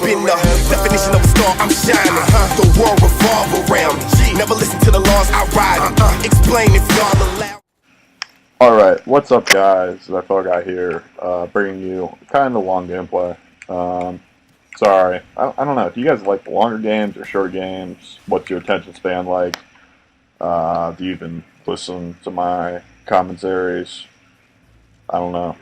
been the definition of a star, I'm shining. The world revolve around me. Never listen to the laws, I ride it. Explain if y'all allow. Alright, what's up guys? That Fall Guy here, bringing you kind of long gameplay. Sorry, I don't know, do you guys like longer games or shorter games? What's your attention span like? Do you even listen to my commentaries? I don't know.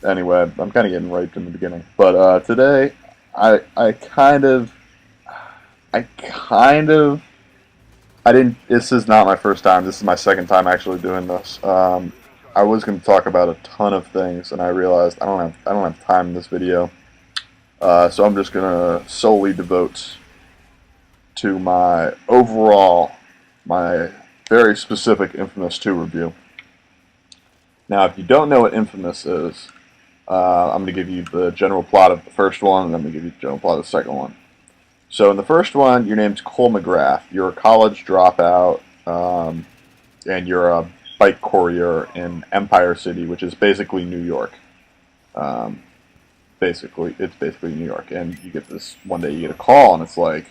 Anyway, I'm kind of getting raped in the beginning. But today, I didn't, this is not my first time, this is my second time actually doing this. I was going to talk about a ton of things, and I realized I don't have time in this video. So I'm just going to solely devote to my very specific Infamous 2 review. Now, if you don't know what Infamous is, I'm going to give you the general plot of the first one, and then I'm going to give you the general plot of the second one. So in the first one, your name's Cole McGrath. You're a college dropout, and you're a bike courier in Empire City, which is basically New York. It's basically New York. And you get this, one day you get a call, and it's like,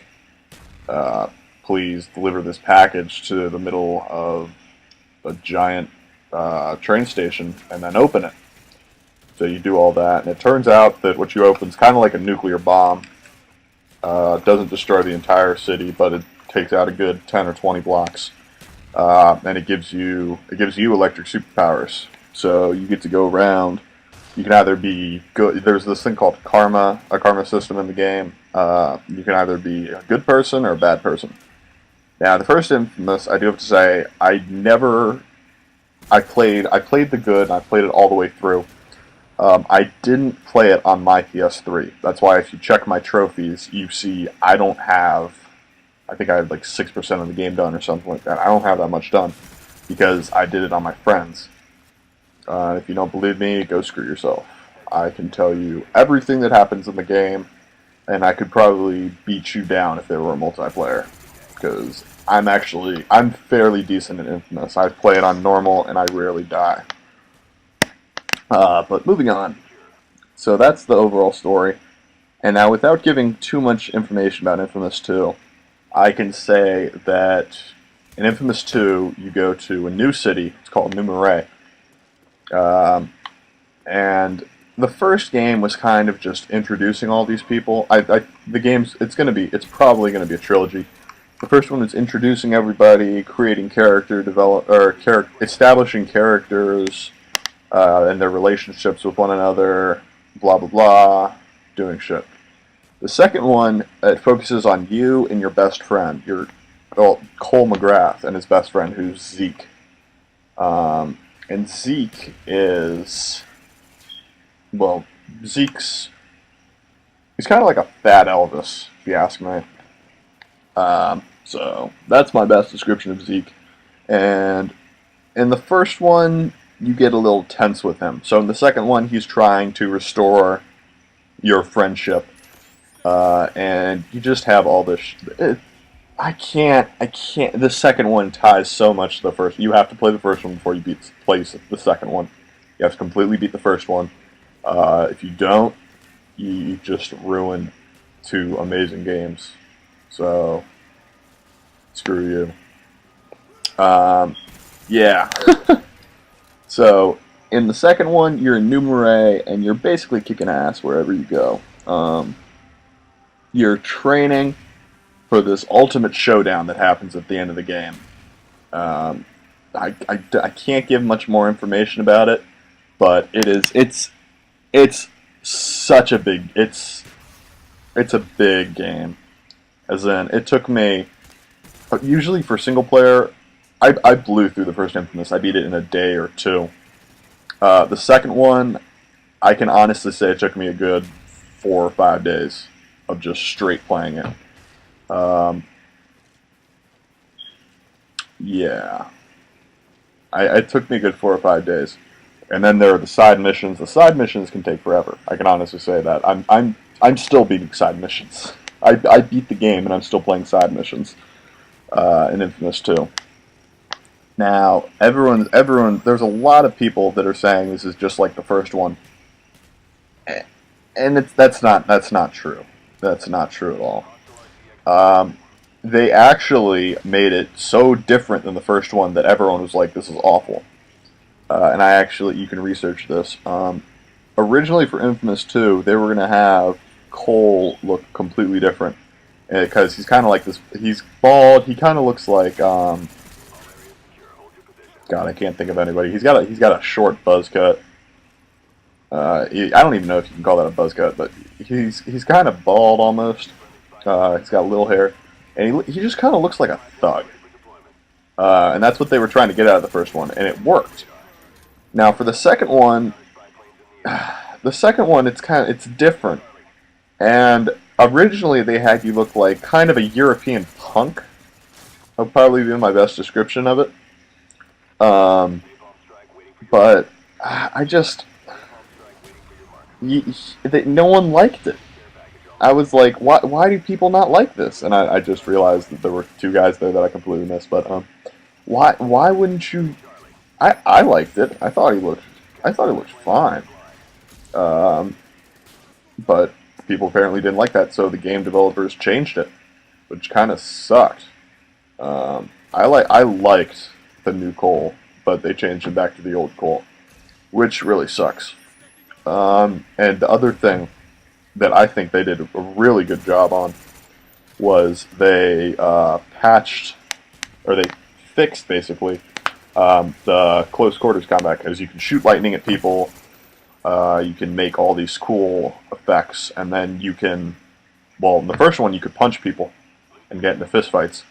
please deliver this package to the middle of a giant train station, and then open it. So you do all that, and it turns out that what you open is kind of like a nuclear bomb. It doesn't destroy the entire city, but it takes out a good 10 or 20 blocks, and it gives you electric superpowers. So you get to go around. You can either be good. There's this thing called karma, a karma system in the game. You can either be a good person or a bad person. Now, the first Infamous, I do have to say, I played the good, and I played it all the way through. I didn't play it on my PS3. That's why if you check my trophies, you see I think I had like 6% of the game done or something like that. I don't have that much done because I did it on my friends. If you don't believe me, go screw yourself. I can tell you everything that happens in the game, and I could probably beat you down if there were a multiplayer. Because I'm fairly decent at Infamous. I play it on normal, and I rarely die. But moving on. So that's the overall story. And now, without giving too much information about Infamous 2, I can say that in Infamous 2, you go to a new city. It's called New Marais. And the first game was kind of just introducing all these people. It's probably gonna be a trilogy. The first one is introducing everybody, creating establishing characters, and their relationships with one another, blah blah blah, doing shit. The second one, it focuses on you and your best friend, Cole McGrath and his best friend, who's Zeke. And Zeke is, well, he's kind of like a fat Elvis, if you ask me. So that's my best description of Zeke. And in the first one, you get a little tense with him. So in the second one, he's trying to restore your friendship, and you just have all this. I can't. The second one ties so much to the first. You have to play the first one before you play the second one. You have to completely beat the first one. If you don't, you just ruin two amazing games. So screw you. Yeah. So, in the second one, you're in New Marais, and you're basically kicking ass wherever you go. You're training for this ultimate showdown that happens at the end of the game. I can't give much more information about it, but it's such a big, it's a big game. As in, it took me, usually for single player, I blew through the first Infamous. I beat it in a day or two. The second one, I can honestly say it took me a good 4 or 5 days of just straight playing it. Yeah. It took me a good 4 or 5 days. And then there are the side missions. The side missions can take forever. I can honestly say that. I'm still beating side missions. I beat the game and I'm still playing side missions in Infamous 2. Now, everyone, there's a lot of people that are saying this is just like the first one. and that's not true. That's not true at all. They actually made it so different than the first one that everyone was like, "This is awful." And you can research this. Originally for Infamous 2, they were gonna have Cole look completely different because he's kind of like this. He's bald. He kind of looks like God, I can't think of anybody. He's got a short buzz cut. I don't even know if you can call that a buzz cut, but he's kind of bald almost. He's got little hair, and he just kind of looks like a thug. And that's what they were trying to get out of the first one, and it worked. Now for the second one, it's different. And originally they had you look like kind of a European punk. That'll probably be my best description of it. But I just no one liked it. I was like, why do people not like this? And I just realized that there were two guys there that I completely missed. But why wouldn't you? I liked it. I thought he looked fine. But people apparently didn't like that, so the game developers changed it, which kind of sucked. I liked the new Cole, but they changed it back to the old Cole, which really sucks. And the other thing that I think they did a really good job on was they patched, or they fixed basically, the close quarters combat, because you can shoot lightning at people, you can make all these cool effects, and then you can, well, in the first one you could punch people and get into fistfights.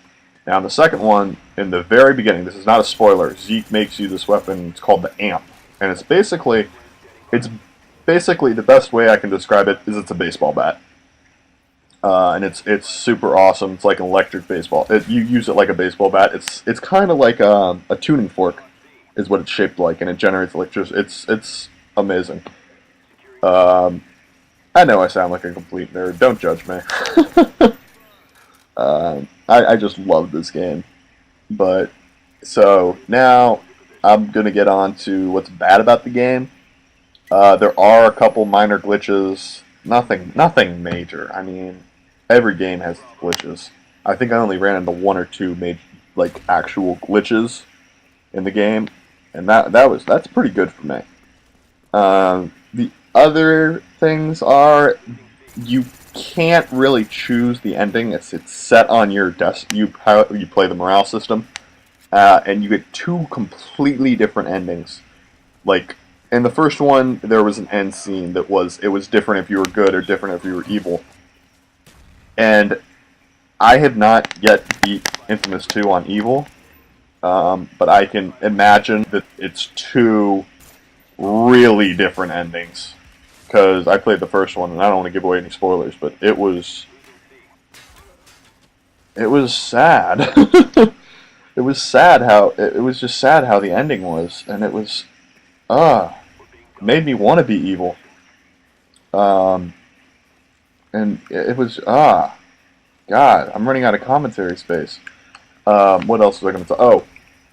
Now in the second one, in the very beginning, this is not a spoiler, Zeke makes you this weapon, it's called the Amp, and it's basically the best way I can describe it is it's a baseball bat. And it's super awesome. It's like an electric baseball. You use it like a baseball bat. It's kind of like a tuning fork, is what it's shaped like, and it generates electricity. It's amazing. I know I sound like a complete nerd. Don't judge me. I just love this game. But so now I'm gonna get on to what's bad about the game. There are a couple minor glitches. Nothing major. I mean, every game has glitches. I think I only ran into one or two major, like, actual glitches in the game, and that's pretty good for me. The other things are, you can't really choose the ending. It's set on your desk. You play the morale system, and you get two completely different endings. Like, in the first one, there was an end scene that was different if you were good or different if you were evil. And I have not yet beat Infamous 2 on evil, but I can imagine that it's two really different endings. Because I played the first one, and I don't want to give away any spoilers, but it was sad. It was just sad how the ending was, and it was made me want to be evil. And it was God, I'm running out of commentary space. What else was I going to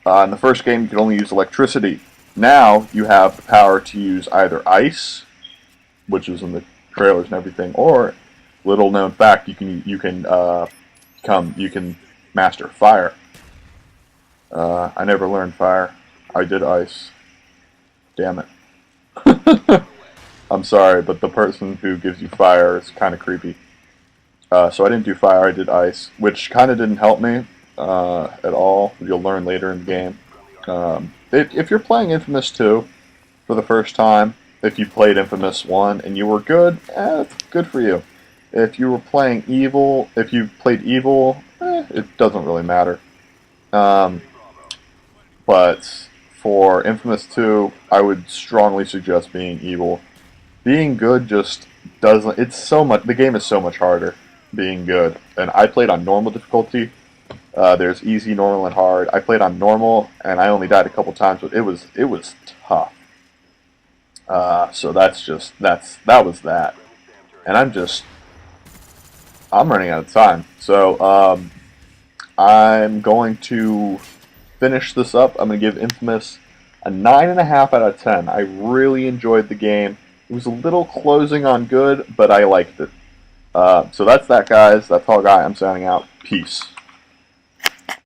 say? In the first game you could only use electricity. Now you have the power to use either ice, which is in the trailers and everything, or, little known fact, you can master fire. I never learned fire. I did ice. Damn it. I'm sorry, but the person who gives you fire is kind of creepy. So I didn't do fire, I did ice, which kind of didn't help me at all. You'll learn later in the game. If you're playing Infamous 2 for the first time, if you played Infamous 1 and you were good, it's good for you. If you played Evil, it doesn't really matter. But for Infamous 2, I would strongly suggest being evil. Being good just doesn't, the game is so much harder being good. And I played on normal difficulty. There's easy, normal, and hard. I played on normal, and I only died a couple times, but it was tough. So that was that. And I'm running out of time. So, I'm going to finish this up. I'm going to give Infamous a 9.5 out of 10. I really enjoyed the game. It was a little closing on good, but I liked it. So that's that, guys. That's all, guy. I'm signing out. Peace.